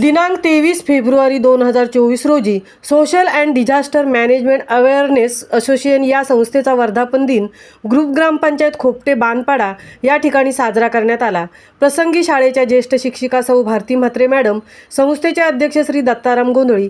दिनांक 23 फेब्रुवारी 2024 रोजी social and disaster management awareness association या संस्थेचा वर्धापन दिन ग्रुप ग्रामपंचायत खोपटे बांधपाडा या ठिकाणी साजरा करण्यात आला। प्रसंगी शाळेच्या ज्येष्ठ शिक्षिका सौ भारती म्हात्रे मॅडम, संस्थेचे अध्यक्ष श्री दत्ताराम गोंधळी,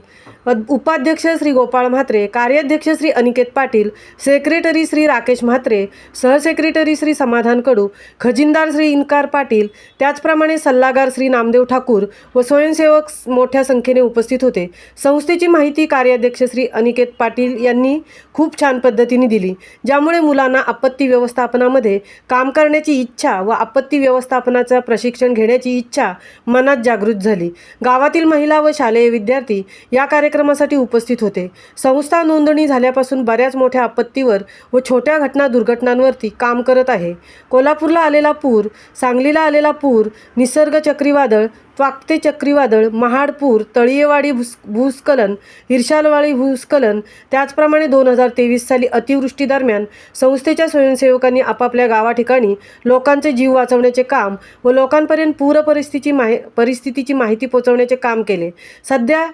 उपाध्यक्ष श्री गोपाळ म्हात्रे, कार्याध्यक्ष श्री अनिकेत पाटील, सेक्रेटरी श्री राकेश म्हात्रे, सहसेक्रेटरी श्री समाधान कडू, खजिनदार श्री इन्कार पाटील, त्याचप्रमाणे सल्लागार श्री नामदेव ठाकूर व स्वयंसेवक मोठ्या संख्येने उपस्थित होते। संस्थेची माहिती कार्याध्यक्ष श्री अनिकेत पाटील यांनी खूप छान पद्धतीने दिली, ज्यामुळे मुलांना आपत्ती व्यवस्थापनामध्ये काम करण्याची इच्छा व आपत्ती व्यवस्थापनाचा प्रशिक्षण घेण्याची इच्छा मनात जागृत झाली। गावातील महिला व शालेय विद्यार्थी या कार्यक्रमासाठी उपस्थित होते। संस्था नोंदणी झाल्यापासून बऱ्याच मोठ्या आपत्तीवर व छोट्या दुर्घटनांवरती काम करत आहे। कोल्हापूरला आलेला पूर, सांगलीला आलेला पूर, निसर्ग चक्रीवादळ, त्वाक्ते चक्रीवादळ, महाड पूर, तळीयेवाडी भूस्खलन, इर्शालवाडी भूस्खलन, त्याचप्रमाणे 2023 साली अतिवृष्टी दरम्यान संस्थेच्या स्वयंसेवकांनी आपापल्या गावाठिकाणी लोकांचे जीव वाचवण्याचे काम व लोकांपर्यंत पूर परिस्थितीची माहिती पोहोचवण्याचे काम केले। सध्या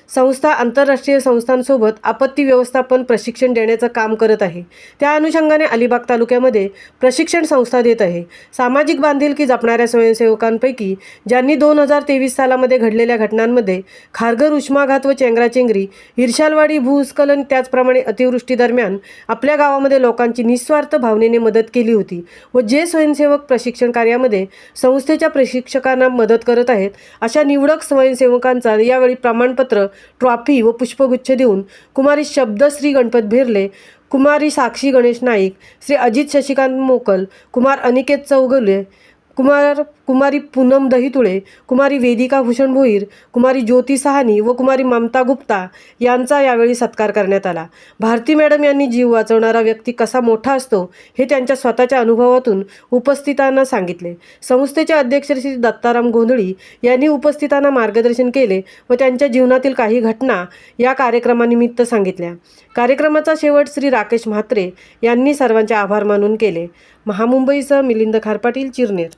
संस्था आंतरराष्ट्रीय संस्थांसोबत आपत्ती व्यवस्थापन प्रशिक्षण देण्याचं काम करत आहे। त्या अनुषंगाने अलिबाग तालुक्यामध्ये प्रशिक्षण संस्था देत आहे। सामाजिक बांधिलकी जपणाऱ्या स्वयंसेवकांपैकी ज्यांनी 2023 सालामध्ये घडलेल्या घटनांमध्ये खारघर उष्माघात व चेंगराचेंगरी, इर्शालवाडी भूस्खलन, त्याचप्रमाणे अतिवृष्टी दरम्यान आपल्या गावामध्ये लोकांची निस्वार्थ भावनेने मदत केली होती व जे स्वयंसेवक प्रशिक्षण कार्यामध्ये संस्थेच्या प्रशिक्षकांना मदत करत आहेत, अशा निवडक स्वयंसेवकांचा यावेळी प्रमाणपत्र, ट्रॉफी व पुष्पगुच्छ देऊन कुमारी शब्दश्री गणपत भेरले, कुमारी साक्षी गणेश नाईक, श्री अजित शशिकांत मोकल, कुमार अनिकेत चौगुले, कुमारी पूनम दहितुळे, कुमारी वेदिका भूषण भोईर, कुमारी ज्योती सहानी व कुमारी ममता गुप्ता यांचा यावेळी सत्कार करण्यात आला। भारती मॅडम यांनी जीव वाचवणारा व्यक्ती कसा मोठा असतो हे त्यांच्या स्वतःच्या अनुभवातून उपस्थितांना सांगितले। संस्थेचे अध्यक्ष श्री दत्ताराम गोंधळी यांनी उपस्थितांना मार्गदर्शन केले व त्यांच्या जीवनातील काही घटना या कार्यक्रमानिमित्त सांगितल्या। कार्यक्रमाचा शेवट श्री राकेश म्हात्रे यांनी सर्वांचे आभार मानून केले। महामुंबईसह मिलिंद खारपाटील, चिरनेर।